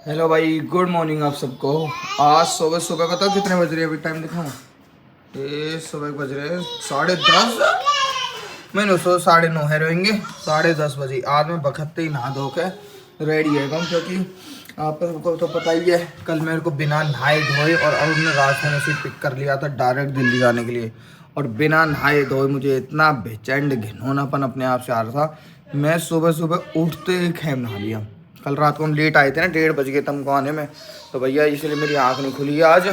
Hello भाई, good morning आप सबको। आज सुबह सुबह बताओ कितने बज रहे हैं? अभी टाइम दिखाऊं? ये सुबह बज रहे हैं 10:30। मैंने सो 9:30 है रहेंगे 10:30 बजे। आज मैं बखत्ते ही नहा धो के रेडी है क्योंकि आपको तो पता ही है कल मेरे को बिना नहाए धोए और अब ने रास्ते में से पिक कर लिया था डायरेक्ट दिल्ली जाने के लिए। और बिना नहाए धोए मुझे इतना बेचैन घिनौनापन अपने आप से आ रहा था। मैं सुबह सुबह उठते ही खेम नहा लिया। कल रात को हम लेट आए थे ना, 1:30 बज गए तमको आने में, तो भैया इसलिए मेरी आँख नहीं खुली है आज,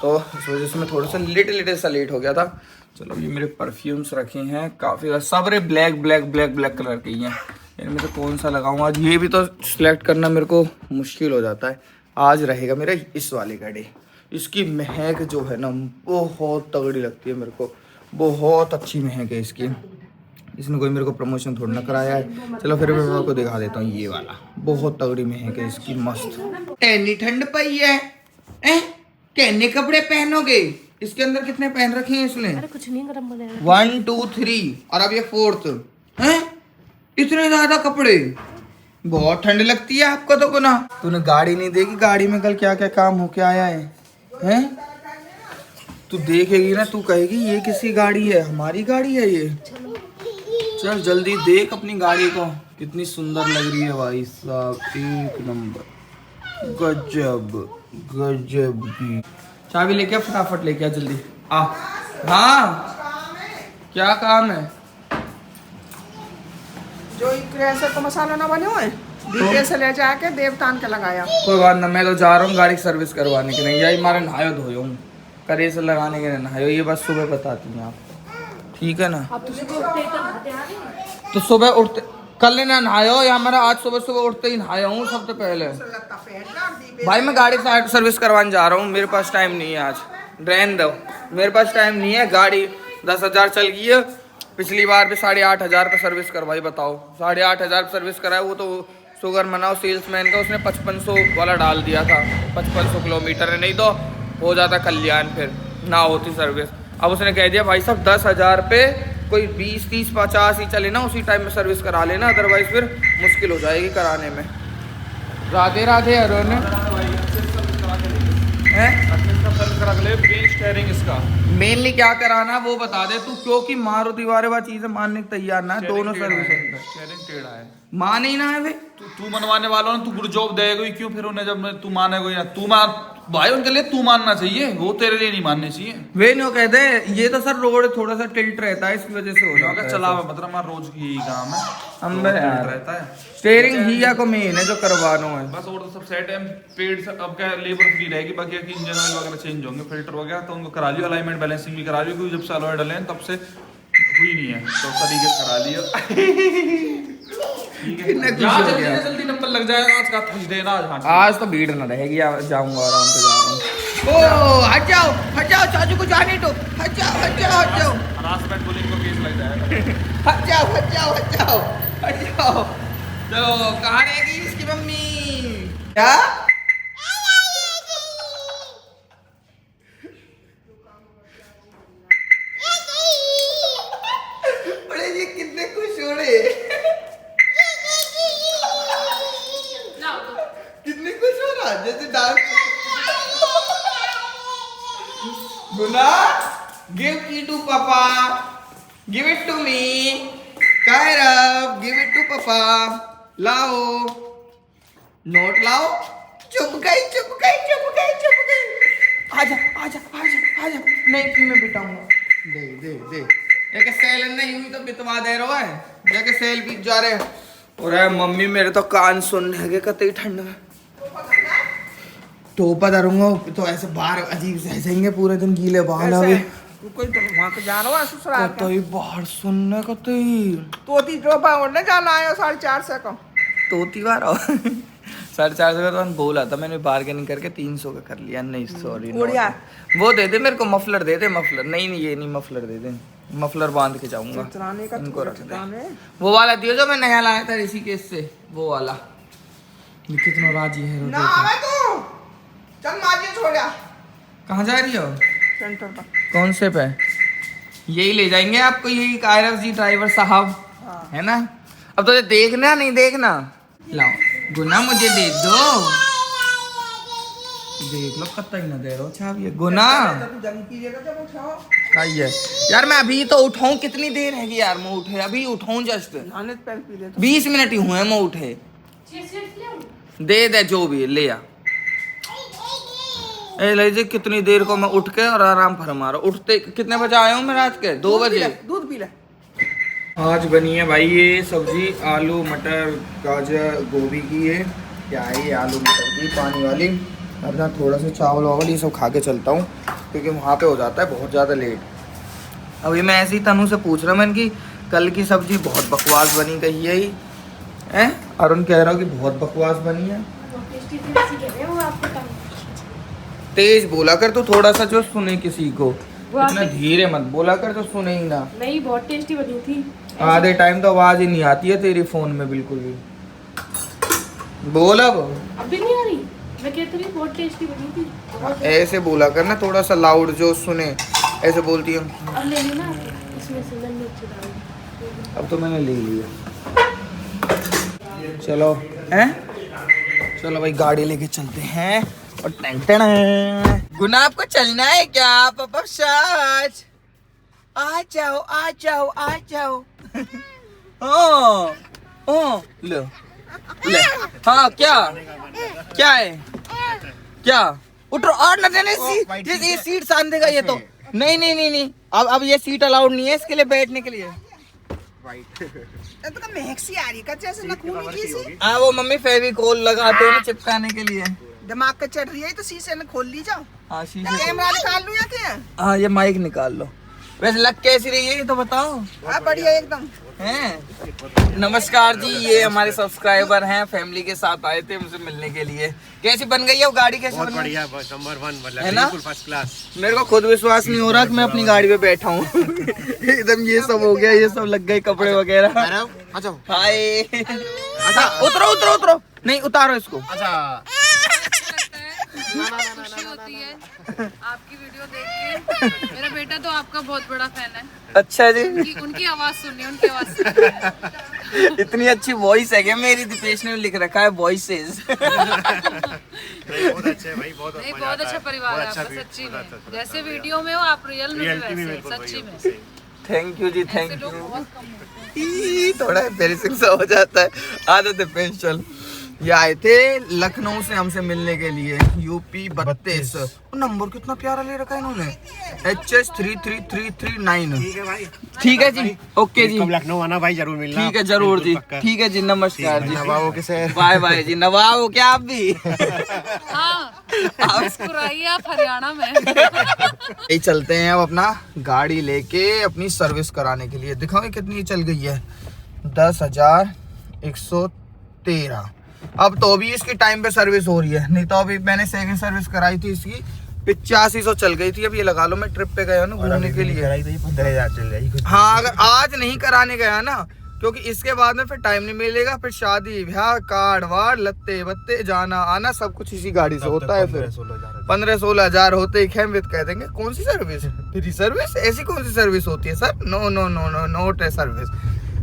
तो इस वजह से मैं थोड़ा सा लेट हो गया था। चलो ये मेरे परफ्यूम्स रखे हैं काफ़ी सारे black black black black colour के ही हैं। इनमें से कौन सा लगाऊं आज, ये भी तो सिलेक्ट करना मेरे को मुश्किल हो जाता है। आज रहेगा मेरा इस वाले का डे। इसकी महक जो है ना बहुत तगड़ी लगती है मेरे को, बहुत अच्छी महक है इसकी। इसने कोई मेरे को प्रमोशन थोड़ा ना कराया है। चलो फिर मैं आपको दिखा देता हूँ ये वाला, बहुत तगड़ी महक है इसकी, मस्त। एनी ठंड पई है कहने कपड़े पहनोगे? इसके अंदर कितने पहन रखे हैं इसने? अरे कुछ नहीं, गरम बने 1 2 3 और अब ये 4th है। इतने ज्यादा कपड़े, बहुत ठंड लगती है आपको तो गुना। तूने गाड़ी नहीं देखी? गाड़ी में कल क्या क्या काम होके आया है? तू देखेगी ना, तू कहेगी ये किसी गाड़ी है? हमारी गाड़ी है ये। चल जल्दी देख अपनी गाड़ी को, कितनी सुंदर लग रही है भाई साहब, एक नंबर, गजब गजब की। चाबी लेके आ, फटाफट लेके आ जल्दी आ। हाँ क्या काम है? जो क्रेशर को मसाला ना बने हुए दीपे से ले जाके देवतान के लगाया। कोई बात ना, मैं तो जा रहा हूँ गाड़ी की सर्विस करवाने के लिए। यही मारे नहायो धोयो हूँ, करेसर लगाने के लिए नहायो। ये बस सुबह बताती हैं आप, ठीक है ना? तो सुबह उठते कल ना नहायो या हमारा आज सुबह सुबह उठते ही नहाया हूँ सबसे पहले। भाई मैं गाड़ी सर्विस करवाने जा रहा हूँ, मेरे पास टाइम नहीं है आज, रहने दो, मेरे पास टाइम नहीं है। गाड़ी 10,000 चल गई है, पिछली बार भी 8,500 पे सर्विस करवाई। बताओ 8,500 सर्विस कराया, वो तो शुगर मनाओ सेल्समैन का, उसने 5500 वाला डाल दिया था। 5500 किलोमीटर है, नहीं तो हो जाता कल्याण, फिर ना होती सर्विस। अब उसने कह दिया भाई साहब 10,000 पे कोई 20 30 50 ही चले ना, उसी टाइम में सर्विस करा लेना, अदरवाइज फिर मुश्किल हो जाएगी कराने में। राधे राधे अरुण मेनली क्या कराना वो बता दे तू, क्योंकि मारुति वाले वाला चीजें मानने की तैयार ना है। दोनों सर्विस मान ही ना है भाई। तू मनवाने वाला ना, तू गुड जॉब देगा ही क्यों फिर उन्हें, जब तू मानेगा ना, तू मान भाई, उनके लिए तू मानना चाहिए, वो तेरे लिए नहीं मानने चाहिए। वे नहीं कहते ये तो सर रोड थोड़ा सा टिल्ट रहता है, इसकी वजह से हो जाता है। चला मतलब हमारा रोज की यही काम है, अंदर यार रहता है। स्टीयरिंग ही या को मेन है जो करवाना है बस, और तो सब सेट है। पेड अब क्या लेबर फ्री रहेगी, बाकी इंजन ऑयल वगैरह चेंज होंगे, फिल्टर वगैरह तो उनको करा लियो, अलाइनमेंट बैलेंसिंग भी करा लियो, क्योंकि जब से अलॉय डले हैं तब से हुई नहीं है, तो तरीके से करा लियो। जल्दी नंबर लग जाएगा आज का, थर्सडे ना आज तो भीड़ ना रहेगी, जाऊंगा आराम से, जा रहा हूँ। ओ हट जाओ चाचू को जाने दो, हट जाओ हरासमेंट बुलिंग को केस लग जाएगा। हट जाओ। तो कहाँ रहेगी इसकी मम्मी? क्या बड़े जी कितने खुश हो रहे, कितने खुश हो रहा, जैसे डांस। गुना गिव की to papa, give it to me, Kairav give it to papa, लाओ नोट लाओ। चुप गई आजा नहीं फिर मैं बिठाऊंगा। दे एक सेल नहीं हुई तो बितवा दे रहा है, जाके सेल बीत जा रहे। और मम्मी मेरे तो कान सुन रहे कतई ठंड में, टोपा धरूंगा तो ऐसे बाहर अजीब से हंसेंगे, पूरे दिन गीले बाल आवे। कोई तो वहां के जा रहा है ससुराल के। कतई बाहर सुनने कतई तोती टोपा उड़ने जाना आयो 450 का। तोती बार 450 का तो बोला था मैंने, बार्गेनिंग करके 300 का कर लिया। नहीं सॉरी, वो दे दे मेरे को, मफलर दे दे, मफलर नहीं ये नहीं, मफलर दे दे, मफलर बांध के जाऊंगा। इनको रख दे, वो वाला दियो जो मैं नया लाया था ऋषिकेश से, वो वाला। कितना राजी है ना आवे तू, चल माजी छोड़ा। कहाँ जा रही हो? सेंटर पर। कौन से पे? यही ले जाएंगे आपको, यही कायरव जी ड्राइवर साहब, है ना? अब तो देखना नहीं देखना, लाओ गुना मुझे दे दो। देख लो कतई ना दे रहा चाबी है गुना जंग कीजिएगा जब उठाओ। सही है यार। मैं अभी तो उठाऊं, कितनी देर है यार मैं उठे, अभी उठाऊं जस्ट नहाने से पहले पी ले तो। 20 मिनट ही हुए हैं मैं उठे। दे जो भी है, ले आ। ए लीजिए, कितनी देर को मैं उठ के और आराम फरमा रहा हूँ। उठते कितने बजे आया हूँ मैं? रात के 2 बजे। दूध पी ले। आज बनी है भाई ये सब्जी, आलू मटर गाजर गोभी की है। क्या है ये? आलू मटर की पानी वाली। अब ना थोड़ा सा चावल वावल ये सब खा के चलता हूँ, क्योंकि वहाँ पे हो जाता है बहुत ज़्यादा लेट। अभी मैं ऐसे ही तनु से पूछ रहा मैं कि कल की सब्जी बहुत बकवास बनी कही है ही है। अरुण कह रहा हूँ कि बहुत बकवास बनी है। तेज बोला कर तो थोड़ा सा, जो सुने किसी को। इतना धीरे मत बोला कर तो सुने ही ना। नहीं, बहुत टेस्टी बनी थी। आधे टाइम तो आवाज ही नहीं आती है तेरी फोन में बिल्कुल भी। बोल अब भी नहीं आ रही। मैं कहती रही बहुत टेस्टी बनी थी। ऐसे बोला कर ना, थोड़ा सा लाउड जो सुने, ऐसे बोलती हूँ। अब ले लेना, इसमें से मिर्च डाल। अब तो मैंने ले लिया। चलो चलो भाई गाड़ी लेके चलते हैं। और गुना आपको चलना है क्या? पापा साच आ जाओ आ जाओ आ जाओ। ओ लो ले। हाँ क्या क्या है? क्या उठो और ये सीट सान देगा ये तो। नहीं अब ये सीट अलाउड नहीं है इसके लिए, बैठने के लिए। तो महकसी आ रही कच्चे से नखूनी की सी। हाँ वो मम्मी फेविकोल लगाते हैं ना चिपकाने के लिए। दिमाग का चढ़ रही है तो शीशे ने खोल ली जाओ। हाँ शीशे। कैमरा निकाल लूं या क्या? हाँ ये माइक निकाल लो। वैसे लग कैसी रही है ये तो बताओ। हाँ बढ़िया एकदम। हैं? नमस्कार जी, ये हमारे सब्सक्राइबर हैं, फैमिली के साथ आए थे मुझसे मिलने के लिए। कैसी बन गई है वो गाड़ी? कैसी बन गई? नंबर 1 है ना? First class. मेरे को खुद विश्वास नहीं हो रहा कि मैं अपनी गाड़ी पे बैठा हूँ। एकदम ये सब हो गया, ये सब लग गए कपड़े वगैरह। अच्छा हाय। अच्छा उतरो नहीं उतारो इसको। अच्छा खुशी होती है आपकी वीडियो देख के। मेरा बेटा तो आपका बहुत बड़ा फैन है। अच्छा जी। उनकी आवाज सुनिए, उनकी आवाज सुनिए। इतनी अच्छी वॉइस है क्या मेरी? दीपेश ने लिख रखा है वॉइसेस। बहुत अच्छे भाई, बहुत अच्छा परिवार है आपका सच्ची में। जैसे वीडियो में हो आप रियल में भी वैसे सच्ची में। थैंक यू जी, थैंक लोग यू। बहुत कम होते हैं। थोड़ा एम्बैरेसिंग सा हो जाता है, आदत है पेंशन। ये आए थे लखनऊ से हमसे मिलने के लिए, यूपी 32। नंबर कितना प्यारा ले रखा है इन्होंने, HS 33339। ठीक है भाई, ठीक है जी, ओके जी। कब लखनऊ आना भाई, जरूर मिलना। ठीक है जरूर जी, ठीक है जी, नमस्कार जी। नवाबों के शहर। बाय बाय जी। नवाब हो क्या आप भी? हाँ, आप मुस्कुराइए, आप हरियाणा में। यही चलते हैं अब अपना गाड़ी लेके अपनी सर्विस कराने के लिए। दिखाओ ये कितनी चल गई है, 10,113। अब तो भी इसकी टाइम पे सर्विस हो रही है, नहीं तो अभी मैंने सेकंड सर्विस कराई थी इसकी 8500 चल गई थी। अब ये लगा लो मैं ट्रिप पे गया ना घूमने के लिए, 15,000 चल जाएगी। हाँ अगर आज नहीं कराने गया ना, क्योंकि इसके बाद में फिर टाइम नहीं मिलेगा, फिर शादी ब्याह कार्ड वार लत्ते बत्ते जाना आना सब कुछ इसी गाड़ी से होता है। फिर 15-16 हजार होते ही खेमवित कह देंगे कौन सी सर्विस, फ्री सर्विस, ऐसी कौन सी सर्विस होती है sir? No no no no note है सर्विस।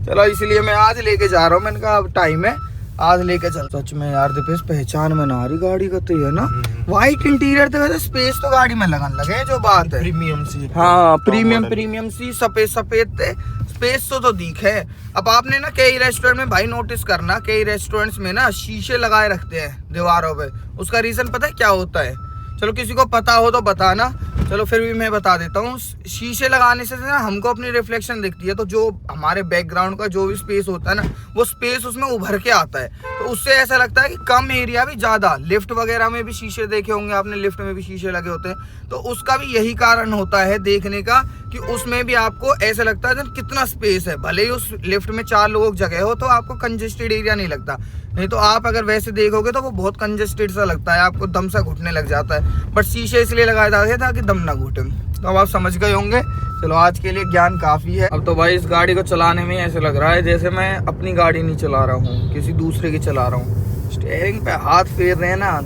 चलो इसलिए मैं आज लेके जा रहा हूँ, मैंने कहा अब टाइम है आज लेके चल। सच में यार दीपेश पहचान में ना आ रही गाड़ी का तो ये ना, व्हाइट इंटीरियर तो वैसे स्पेस तो गाड़ी में लगन लगे जो बात है। प्रीमियम सी। हाँ प्रीमियम सी सफेद थे, स्पेस तो दिख है। अब आपने ना कई रेस्टोरेंट में भाई नोटिस करना, कई रेस्टोरेंट्स में ना शीशे लगाए रखते हैं दीवारों पे। उसका रीजन पता है क्या होता है? चलो किसी को पता हो तो बताना, चलो फिर भी मैं बता देता हूँ। शीशे लगाने से ना हमको अपनी रिफ्लेक्शन दिखती है, तो जो हमारे बैकग्राउंड का जो भी स्पेस होता है ना, वो स्पेस उसमें उभर के आता है। तो उससे ऐसा लगता है कि कम एरिया भी ज्यादा। लिफ्ट वगैरह में भी शीशे देखे होंगे आपने, लिफ्ट में भी शीशे लगे होते हैं, तो उसका भी यही कारण होता है देखने का कि उसमें भी आपको ऐसा लगता है कितना स्पेस है। भले ही उस लिफ्ट में 4 लोगों की जगह हो तो आपको कंजेस्टेड एरिया नहीं लगता, नहीं तो आप अगर वैसे देखोगे तो वो बहुत कंजेस्टेड सा लगता है, आपको दम सा घुटने लग जाता है। बट शीशे इसलिए लगाए जाते हैं ताकि दम ना घुटे। तो अब आप समझ गए होंगे। चलो आज के लिए ज्ञान काफी है। अब तो भाई इस गाड़ी को चलाने में ऐसे लग रहा है जैसे मैं अपनी गाड़ी नहीं चला रहा हूँ, किसी दूसरे की चला रहा हूँ। स्टीयरिंग पे हाथ फेर रहे हैं ना,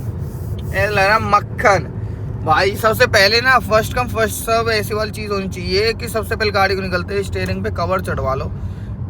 ऐसा लग रहा मक्खन भाई। सबसे पहले ना फर्स्ट कम फर्स्ट सर्व ऐसी वाली चीज होनी चाहिए कि सबसे पहले गाड़ी को निकलते स्टीयरिंग पे कवर चढ़वा लो,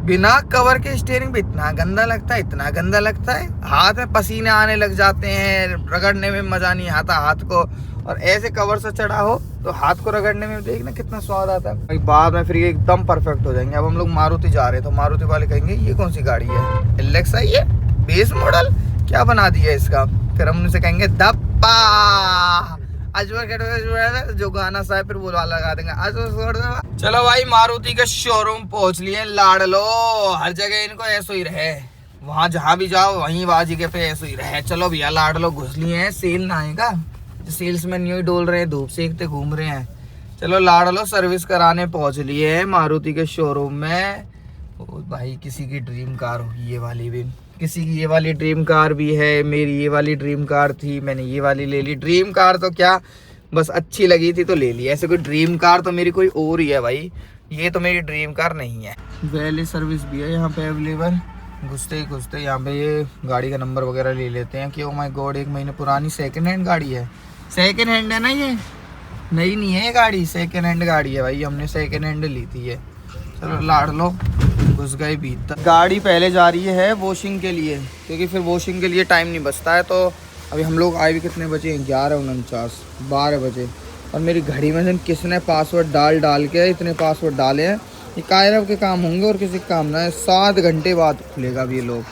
बिना कवर के स्टीयरिंग पे इतना गंदा लगता है, इतना गंदा लगता है, हाथ में पसीने आने लग जाते हैं, रगड़ने में मजा नहीं आता हाथ को। और ऐसे कवर से चढ़ा हो तो हाथ को रगड़ने में देखना कितना स्वाद आता है। बाद में फिर ये एकदम परफेक्ट हो जाएंगे। अब हम लोग मारुति जा रहे हैं तो मारुति वाले कहेंगे ये कौन सी गाड़ी है, एलेक्सा है बेस मॉडल, क्या बना दिया इसका। फिर हम उनसे कहेंगे दप्पा अजवर जो गाना सा है फिर वो लगा देंगे। चलो भाई मारुति के शोरूम पहुंच लिए। लाडलो हर जगह इनको ऐसा ही रहे, वहाँ जहाँ भी जाओ वहीं बाजी के पे ऐसा ही रहे। चलो भैया लाडलो घुस लिए हैं, सेल ना आएगा, सेल्समैन यूं ही डोल रहे हैं, धूप सेकते घूम रहे हैं। चलो लाडलो सर्विस कराने पहुंच लिए हैं मारुति के शोरूम में। ओ भाई किसी की ड्रीम कार होगी ये वाली भी, किसी की ये वाली ड्रीम कार भी है। मेरी ये वाली ड्रीम कार थी, मैंने ये वाली ले ली। ड्रीम कार तो क्या, बस अच्छी लगी थी तो ले ली। ऐसे कोई ड्रीम कार तो मेरी कोई और ही है भाई, ये तो मेरी ड्रीम कार नहीं है। वैली सर्विस भी है यहाँ पे अवेलेबल। घुसते ही घुसते यहाँ पे ये गाड़ी का नंबर वगैरह ले लेते हैं कि ओ माय गॉड 1 महीने पुरानी सेकंड हैंड गाड़ी है। सेकंड हैंड है ना, ये नई नहीं है ये गाड़ी, सेकंड हैंड गाड़ी है भाई, हमने सेकंड हैंड ली थी ये। चलो लाडलो घुस गए भीतर। गाड़ी पहले जा रही है वॉशिंग के लिए, क्योंकि फिर वॉशिंग के लिए टाइम नहीं बचता है। तो अभी हम लोग आए भी कितने बजे, 11:49 12 बजे। और मेरी घड़ी में जिन किसने पासवर्ड डाल के इतने पासवर्ड डाले हैं, ये कायरव के काम होंगे और किसी काम ना है। 7 घंटे बाद खुलेगा अब ये लोग।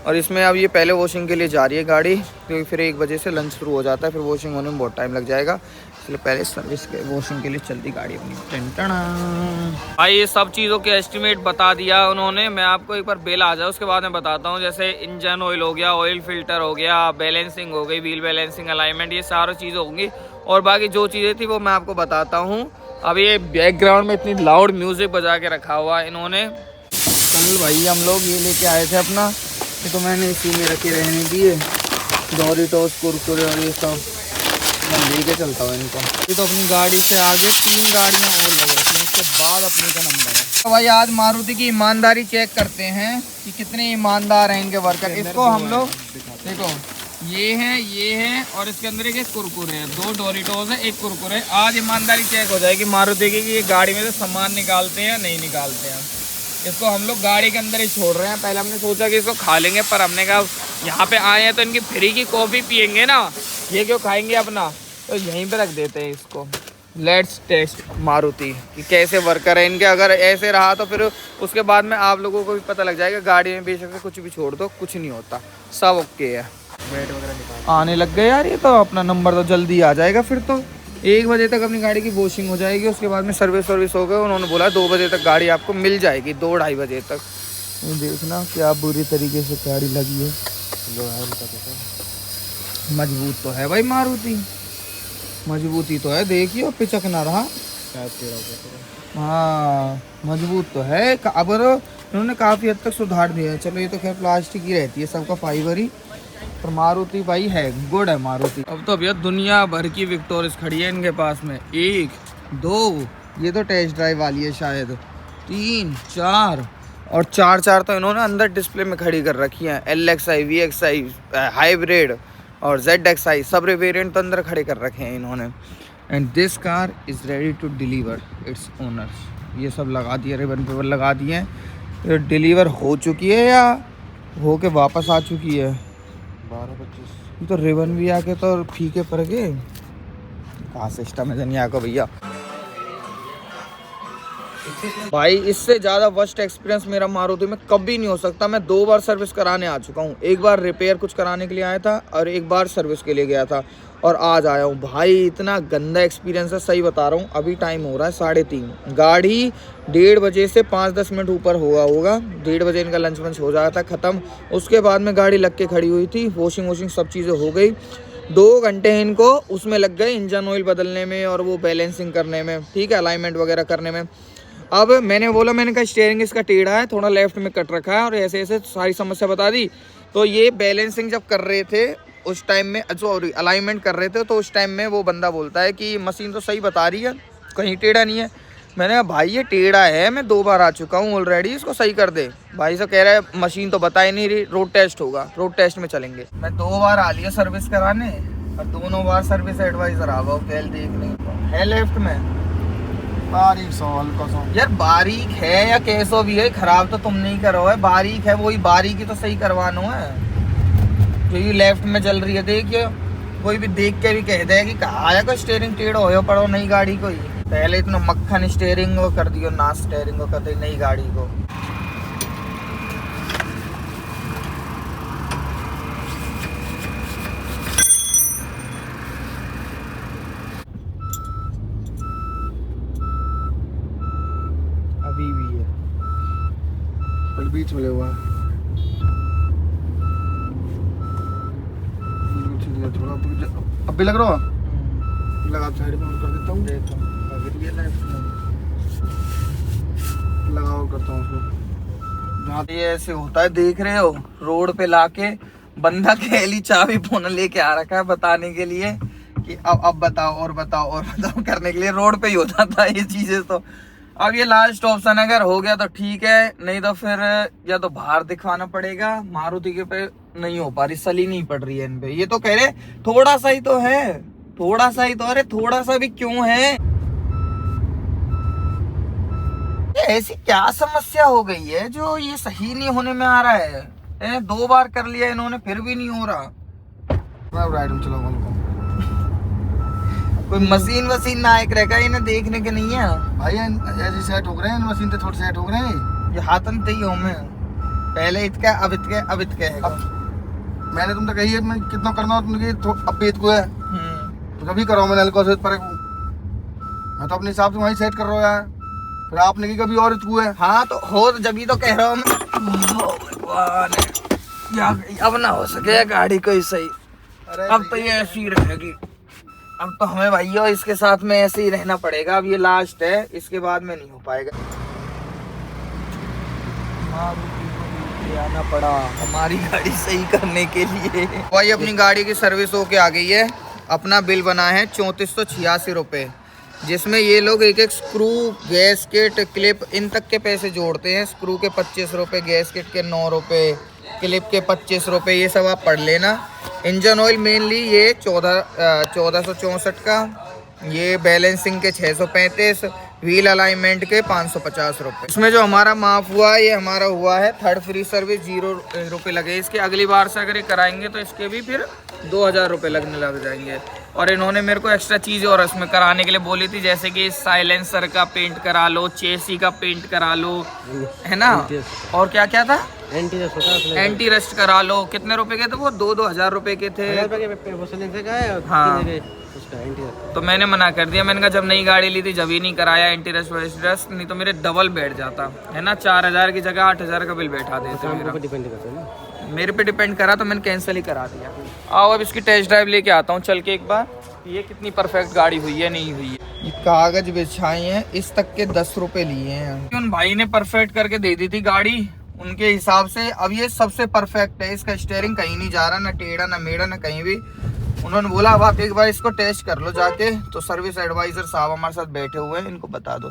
और इसमें अब ये पहले वॉशिंग के लिए जा रही है गाड़ी, क्योंकि फिर 1 बजे से लंच शुरू हो जाता है, फिर वॉशिंग होने में बहुत टाइम लग जाएगा, इसलिए पहले सर्विस के वॉशिंग के लिए चलती गाड़ी अपनी। भाई ये सब चीज़ों के एस्टिमेट बता दिया उन्होंने। मैं आपको एक बार बिल आ जाए उसके बाद मैं बताता हूँ। जैसे इंजन ऑयल हो गया, ऑयल फिल्टर हो गया, बैलेंसिंग हो गई, व्हील बैलेंसिंग, अलाइनमेंट, ये सारी चीज़ें होंगी। और बाकी जो चीज़ें थी वो मैं आपको बताता हूँ। अब ये बैकग्राउंड में इतनी लाउड म्यूजिक बजा के रखा हुआ है इन्होंने। कल भाई हम लोग ये लेके आए थे अपना, ये तो मैंने इसी में रखे रहने दिए, डोरिटोस, कुरकुरे और ये सब मैं लेके चलता हूँ इनको। ये तो अपनी गाड़ी से आगे 3 गाड़ियाँ और लग रखी हैं, उसके बाद अपने का नंबर है। तो भाई आज मारुति की ईमानदारी चेक करते हैं कि कितने ईमानदार हैं इनके वर्कर। इसको हम लोग देखो ये है और इसके अंदर एक कुरकुरे है, 2 डोरिटोस है, 1 कुरकुरे। आज ईमानदारी चेक हो जाएगी मारुति की कि ये गाड़ी में से सामान निकालते हैं या नहीं निकालते हैं। इसको हम लोग गाड़ी के अंदर ही छोड़ रहे हैं। पहले हमने सोचा कि इसको खा लेंगे, पर हमने कहा यहाँ पे आए हैं तो इनकी फ्री की कॉफ़ी पियेंगे ना, ये क्यों खाएंगे अपना, तो यहीं पे रख देते हैं इसको। लेट्स टेस्ट मारुति कि कैसे वर्कर है इनके। अगर ऐसे रहा तो फिर उसके बाद में आप लोगों को भी पता लग जाएगा। गाड़ी में बेशक से कुछ भी छोड़ दो, कुछ नहीं होता, सब ओके है। आने लग गए यार, ये तो अपना नंबर तो जल्दी आ जाएगा। फिर तो 1 बजे तक अपनी गाड़ी की वॉशिंग हो जाएगी, उसके बाद में सर्विस हो गए। उन्होंने बोला 2 बजे तक गाड़ी आपको मिल जाएगी, 2-2:30 बजे तक। ये देखना क्या बुरी तरीके से गाड़ी लगी है। मजबूत तो है भाई मारुति, मजबूती तो है, देखिए पिचक ना रहा। हाँ मजबूत तो है। अब उन्होंने काफ़ी हद तक सुधार दिया है। चलो ये तो खैर प्लास्टिक ही रहती है, सबका फाइबर ही, पर मारुति भाई है, गुड है मारुति। अब तो भैया दुनिया भर की विक्टोरियस खड़ी है इनके पास में। 1 2 ये तो टेस्ट ड्राइव वाली है शायद, 3 4 और 4 तो इन्होंने अंदर डिस्प्ले में खड़ी कर रखी है। LXI, VXI, हाइब्रिड और ZXI सब वेरिएंट तो अंदर खड़े कर रखे हैं इन्होंने। And this car is ready to deliver its owners. ये सब लगा दिए, रिबन पेपर लगा दिए हैं। ये डिलीवर हो चुकी है या हो के वापस आ चुकी है? 12-25 तो रिबन भी आके तो फीके पड़ गए। कहाँ सिस्टम है जनिया को भैया। भाई इससे ज़्यादा वर्स्ट एक्सपीरियंस मेरा मारुति में कभी नहीं हो सकता। मैं 2 बार सर्विस कराने आ चुका हूँ। 1 बार रिपेयर कुछ कराने के लिए आया था और 1 बार सर्विस के लिए गया था, और आज आया हूँ। भाई इतना गंदा एक्सपीरियंस है, सही बता रहा हूँ। अभी टाइम हो रहा है 3:30, गाड़ी 1:30 बजे से 5-10 मिनट ऊपर हुआ होगा। 1:30 बजे इनका लंच वंच हो जाता था ख़त्म। उसके बाद में गाड़ी लग के खड़ी हुई थी, वॉशिंग सब चीज़ें हो गई। 2 घंटे इनको उसमें लग गए, इंजन ऑयल बदलने में और वो बैलेंसिंग करने में, ठीक है, अलाइनमेंट वगैरह करने में। अब मैंने कहा स्टीयरिंग इसका टेढ़ा है, थोड़ा लेफ्ट में कट रखा है, और ऐसे ऐसे सारी समस्या बता दी। तो ये बैलेंसिंग जब कर रहे थे उस टाइम में, सॉरी अलाइनमेंट कर रहे थे, तो उस टाइम में वो बंदा बोलता है कि मशीन तो सही बता रही है, कहीं टेढ़ा नहीं है। मैंने कहा भाई ये टेढ़ा है, मैं 2 बार आ चुका हूँ ऑलरेडी, इसको सही कर दे। भाई साहब कह रहा है मशीन तो बता ही नहीं रही, रोड टेस्ट होगा, रोड टेस्ट में चलेंगे। मैं 2 बार आ लिया सर्विस कराने, और दोनों बार सर्विस एडवाइजर आ गया तेल देखने है लेफ्ट में। बारीक सो हल्का सो यार, बारीक है या कैसो भी है, खराब तो तुम नहीं करो है, बारीक है वही, बारीकी तो सही करवाना है। जो ये लेफ्ट में चल रही है देखिए, कोई भी देख के भी कह दे कि कहा आया को स्टेयरिंग टेढ़ो हो पड़ो नई गाड़ी को ही। पहले इतना मक्खन स्टेयरिंग को कर दियो, ना स्टेयरिंग को कर दी नई गाड़ी को। अभी भी है, पर बीच में हुआ थोड़ा, अब भी लग रहा है, लगा साइड में कर देता हूँ, देखो अगर ये लगाओ करता हूँ उसको। जहाँ ये ऐसे होता है देख रहे हो, रोड पे लाके बंदा खेली चाबी फोन लेके आ रखा है बताने के लिए कि अब बताओ और बताओ और बताओ करने के लिए। रोड पे ही होता था ये चीजें। तो अब ये लास्ट ऑप्शन अगर हो गया तो ठीक है, नहीं तो फिर या तो बाहर दिखवाना पड़ेगा। मारुति के पे नहीं हो पा रही, सली नहीं पड़ रही है इन पे। ये तो कह रहे थोड़ा सा ही तो है, थोड़ा सा ही तो, अरे थोड़ा सा भी क्यों है? ये ऐसी क्या समस्या हो गई है जो ये सही नहीं होने में आ रहा है? 2 बार कर लिया इन्होंने फिर भी नहीं हो रहा। कोई मशीन वसीन ना एक रहेगा, इन्हें देखने के नहीं है भाई। ऐसी सेट हो रहे हैं मशीन पे, थोड़े सेट हो रहे हैं। ये हाथन ते ही हो में, पहले इतके अब इतके अब इतके है। मैंने तुमसे कही है मैं कितना करना हो तुमने, अब पेट को है तो कभी करो मैंने हल्का से पर, मैं तो अपने हिसाब से वहीं सेट कर रहा हूँ यार। फिर आपने की कभी और इसको है। हाँ तो हो, जब ही तो कह रहा हूँ मैं, अब ना हो सके गाड़ी कोई सही। अब तो ये ऐसी रहेगी, अब तो हमें भैया इसके साथ में ऐसे ही रहना पड़ेगा। अब ये लास्ट है, इसके बाद में नहीं हो पाएगा। आना पड़ा हमारी गाड़ी सही करने के लिए। भाई अपनी गाड़ी की सर्विस होके आ गई है। अपना बिल बना है 3486 रुपये, जिसमें ये लोग एक एक स्क्रू, गैसकेट, क्लिप इन तक के पैसे जोड़ते हैं। स्क्रू के 25 रुपये, गैसकेट के 9 रुपये, क्लिप के 25 रुपये, ये सब आप पढ़ लेना। इंजन ऑयल मेनली ये 1464 का, ये बैलेंसिंग के 635, व्हील अलाइनमेंट के 550 रुपये। इसमें जो हमारा माफ हुआ ये हमारा हुआ है थर्ड फ्री सर्विस, 0 रुपये लगे इसके। अगली बार से अगर ये कराएंगे तो इसके भी फिर 2000 रुपये लगने लग जाएंगे। और इन्होंने मेरे को एक्स्ट्रा चीज़ और इसमें कराने के लिए बोली थी, जैसे कि साइलेंसर का पेंट करा लो, चेसी का पेंट करा लो, है ना, और क्या क्या था, एंटी रस्ट करा लो। कितने रुपए के थे वो? 2-2000 रुपए के थे। हाँ, तो मैंने मना कर दिया। मैंने कहा जब नई गाड़ी ली थी जब ही नहीं कराया एंटी रस्ट, नहीं तो मेरे डबल बैठ जाता है ना। 4000 की जगह 8000 का बिल बैठा देते मेरे पे डिपेंड करा, तो मैंने कैंसिल ही करा दिया। आओ अब इसकी टेस्ट ड्राइव लेके आता हूँ चल के एक बार, ये कितनी परफेक्ट गाड़ी हुई है नहीं हुई है। ये कागज बिछाए हैं, इस तक के 10 रुपए लिए हैं। उन भाई ने परफेक्ट करके दे दी थी गाड़ी उनके हिसाब से। अब ये सबसे परफेक्ट है, इसका स्टीयरिंग कहीं नहीं जा रहा, ना टेढ़ा ना मेढ़ा ना कहीं भी। उन्होंने बोला अब आप एक बार इसको टेस्ट कर लो जाके। तो सर्विस एडवाइजर साहब हमारे साथ बैठे हुए हैं, इनको बता दो।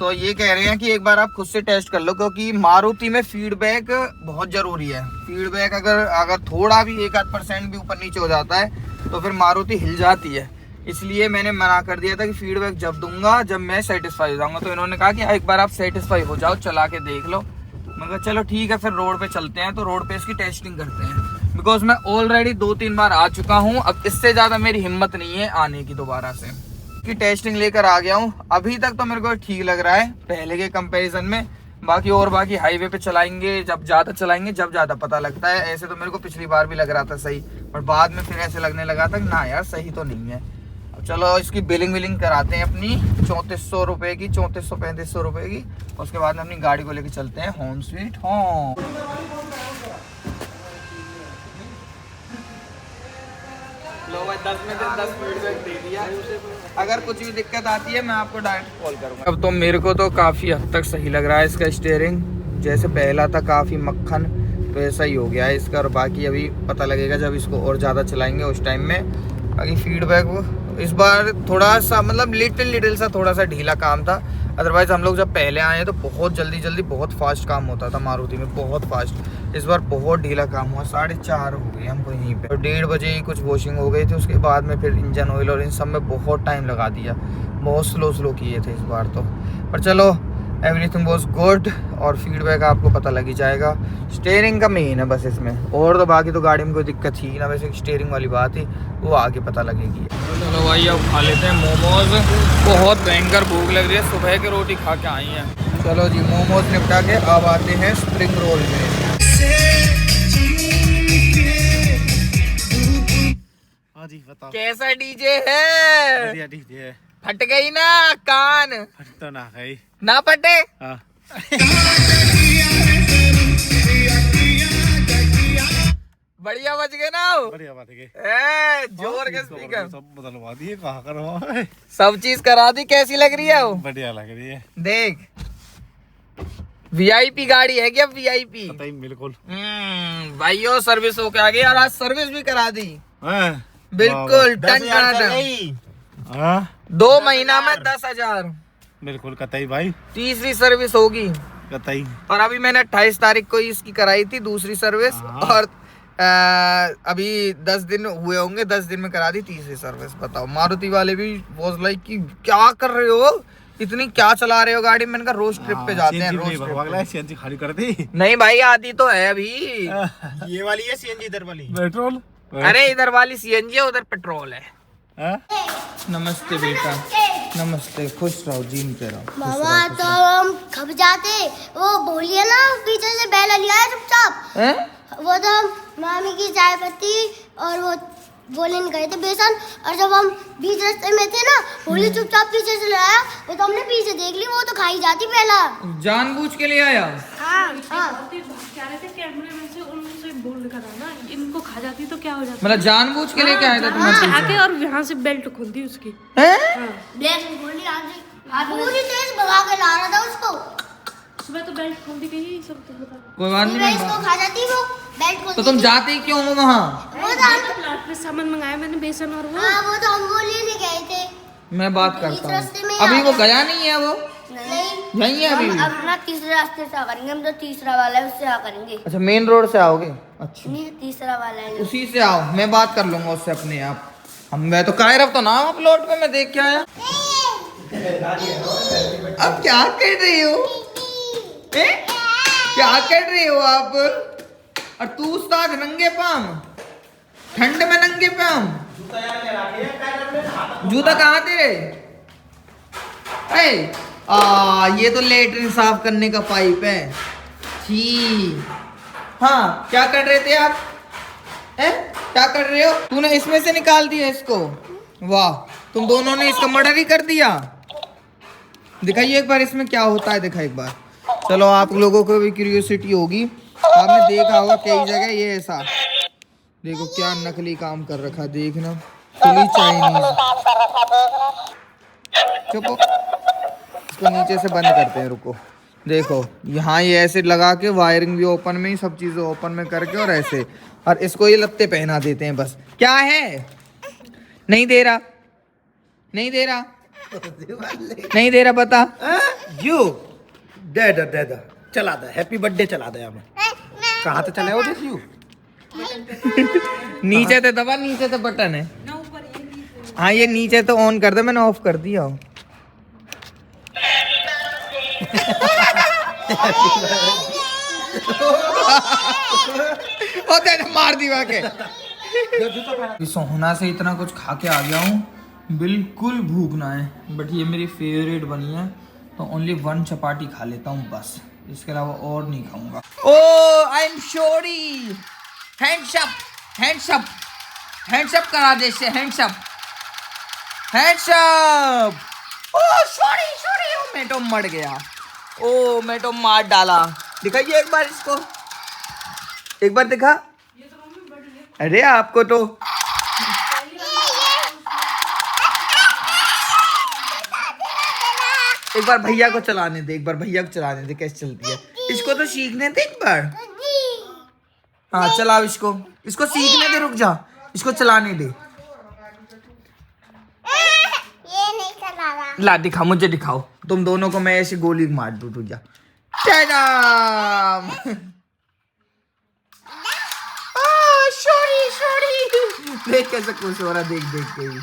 तो ये कह रहे हैं कि एक बार आप खुद से टेस्ट कर लो, क्योंकि मारुति में फीडबैक बहुत जरूरी है। फीडबैक अगर थोड़ा भी 1-8% भी ऊपर नीचे हो जाता है तो फिर मारुति हिल जाती है। इसलिए मैंने मना कर दिया था कि फीडबैक जब दूंगा जब मैं सेटिस्फाई हो जाऊंगा। तो इन्होंने कहा कि एक बार आप सेटिस्फाई हो जाओ, चला के देख लो। मैं चलो ठीक है, फिर रोड पे चलते हैं। तो रोड पे इसकी टेस्टिंग करते हैं, बिकॉज मैं ऑलरेडी 2-3 बार आ चुका हूँ। अब इससे ज्यादा मेरी हिम्मत नहीं है आने की दोबारा से। की टेस्टिंग लेकर आ गया हूँ। अभी तक तो मेरे को ठीक लग रहा है पहले के कंपैरिजन में। बाकी हाईवे पे चलाएंगे, जब ज्यादा चलाएंगे जब ज्यादा पता लगता है। ऐसे तो मेरे को पिछली बार भी लग रहा था सही, पर बाद में फिर ऐसे लगने लगा था ना यार सही तो नहीं है। अब चलो इसकी बिलिंग कराते हैं अपनी 3400 रुपये की, 3400-3500 रुपये की। उसके बाद में अपनी गाड़ी को लेकर चलते हैं होम स्वीट होम। लो भाई 10 में 10 फीडबैक दे दिया। अगर कुछ भी दिक्कत आती है मैं आपको डायरेक्ट कॉल करूँगा। अब तो मेरे को तो काफ़ी हद तक सही लग रहा है इसका स्टीयरिंग। जैसे पहला था काफ़ी मक्खन, तो ऐसा ही हो गया है इसका। और बाकी अभी पता लगेगा जब इसको और ज़्यादा चलाएंगे उस टाइम में। बाकी फीडबैक वो इस बार थोड़ा सा मतलब लिटिल सा थोड़ा सा ढीला काम था। अदरवाइज हम लोग जब पहले आए तो बहुत जल्दी बहुत फास्ट काम होता था मारुति में, बहुत फास्ट। इस बार बहुत ढीला काम हुआ, 4:30 हो गई हमको यहीं पे, और 1:30 बजे ही कुछ वॉशिंग हो गई थी। उसके बाद में फिर इंजन ऑयल और इन सब में बहुत टाइम लगा दिया, बहुत स्लो किए थे इस बार तो। पर चलो एवरीथिंग वाज गुड, और फीडबैक आपको पता लग ही जाएगा। स्टीयरिंग का मेन है बस इसमें, और तो बाकी तो गाड़ी में कोई दिक्कत थी ना, वैसे स्टीयरिंग वाली बात ही वो आगे पता लगेगी। चलो भाई अब खा लेते हैं मोमोज, बहुत भयंकर भूख लग रही है, सुबह की रोटी खा के आई हैं। चलो जी मोमोज निपटा के अब आते हैं स्प्रिंग रोल में। हाँ जी बताओ। कैसा डीजे है? बढ़िया डीजे है। फट गई ना कान? फट तो ना गई ना फटे? हाँ। बढ़िया बज गए ना? बढ़िया बात है। जोर के स्पीकर सब बदलवा दिए, कहाँ करवा सब चीज करा दी। कैसी लग रही है वो? बढ़िया लग रही है। देख वीआईपी गाड़ी है क्या? वीआईपी बिल्कुल। भाइयों सर्विस होके आ गई, और आज सर्विस भी करा दी हाँ। बिल्कुल टन टन। 2 महीना में 10,000 बिल्कुल कतई भाई, तीसरी सर्विस होगी। कतई। और अभी मैंने 28 तारीख को इसकी कराई थी दूसरी सर्विस, और अभी 10 दिन हुए होंगे, 10 दिन में करा दी तीसरी सर्विस। बताओ मारुति वाले भी वाज लाइक कि क्या कर रहे हो, इतनी क्या चला रहे हो गाड़ी। मैंने कहा रोज ट्रिप पे जाते हैं, रोज ट्रिप पे। खाली कर दी। नहीं भाई आती तो है अभी। ये वाली है सीएनजी, इधर वाली पेट्रोल। अरे इधर वाली सीएनजी है, उधर पेट्रोल है। नमस्ते बेटा, नमस्ते, खुश रहो, जीते रहो। मामा तो हम खप जाते, वो बोलिए ना पीछे से बैल लिया है चुपचाप। वो तो हम मामी की चाय पत्ती और वो बोले गए थे बेसन, और जब हम बीच रास्ते में थे ना बोली चुपचाप पीछे से लाया, वो तो हमने पीछे देख ली, वो तो खाई जाती पहला। जानबूझ के लिए आया? हाँ। क्या रहे थे कैमरे में से, उनसे बोल कर ना इनको खा जाती तो क्या हो जाता। मतलब जानबूझ के लिए क्या आया था तुम्हारे आके और यहाँ से बेल्ट खोल दी उसकी। ब्लैक बोली पूरी तेज भगा के ला रहा था उसको। सुबह तो बेल्ट खोल दी गई, सब तो बता। कोई बात नहीं, इसको खा जाती वो बेल्ट खोल। तो तुम जाते ही क्यों हो वहाँ? वो तो हम प्लाट पे सामान मंगाया मैंने, बेसन और वो। हाँ वो तो हम वो लेने गए थे। मैं बात करता रास्ते में हूँ, अभी वो गया नहीं है, वो नहीं यहीं है अभी भी? अब ना तीसरे रास्ते से आ करेंगे हम, तो तीसरा वाला है उससे आ करेंगे। अच्छा मेन रोड से आओगे? अच्छा नहीं तीसरा वाला है। उसी से आओ, मैं बात कर लूंगा उससे अपने आप। हम मैं तो कायरब तो ना हूँ अपलोड पे, मैं देख के आया। अब क्या कर रही हो? क्या कर रही हो आप? और तू उस्ताद नंगे पाम, ठंड में नंगे पाम, जूता कहाँ तेरे? ये तो लेटरिन साफ करने का पाइप है। छी हाँ क्या कर रहे थे आप? क्या कर रहे हो? तूने इसमें से निकाल दिया इसको? वाह, तुम दोनों ने इसका मर्डर ही कर दिया। दिखाइए एक बार इसमें क्या होता है, दिखा एक बार। चलो आप लोगों को भी क्यूरियोसिटी होगी, आपने देखा होगा कई जगह ये ऐसा। देखो क्या नकली काम कर रखा, देखना फुली चाइनीज। चुप, इसको नीचे से बंद करते हैं, रुको। देखो यहाँ ये ऐसे लगा के वायरिंग भी ओपन में ही, सब चीजें ओपन में करके, और ऐसे, और इसको ये लत्ते पहना देते हैं बस। क्या है? नहीं दे रहा, नहीं दे रहा, नहीं दे रहा, बता। यू दे दे चला दे, हैप्पी बर्थडे चला दे। हमें कहाँ से चले हो यू? नीचे तो दबा, नीचे तो बटन है। हाँ ये नीचे तो ऑन कर दे, मैंने ऑफ कर दिया। मार दिया के। सोहना से इतना कुछ खा के आ गया हूँ, बिल्कुल भूख ना है, बट ये मेरी फेवरेट बनी है तो ओनली 1 चपाती खा लेता हूँ बस, इसके अलावा और नहीं खाऊंगा। ओ आई एम सॉरी, हैंड्सअप, हैंड्सअप, हैंड्सअप करा दे से, हैंड्सअप, हैंड्सअप। ओ सॉरी सॉरी, ओ मैं तो मर गया, ओ मैं तो मार डाला। दिखाइए एक बार इसको, एक बार दिखा। अरे आपको तो एक बार भैया को चलाने दे, एक बार भैया को चलाने दे कैसे चलती है। इसको तो सीखने दे एक बार। हाँ चलाओ इसको, इसको सीखने दे, रुक जा, इसको चलाने दे। ला दिखा, मुझे दिखाओ, तुम दोनों को मैं ऐसी गोली मार दूं तुझे। सॉरी देख कैसे खुश हो रहा, देख के ही।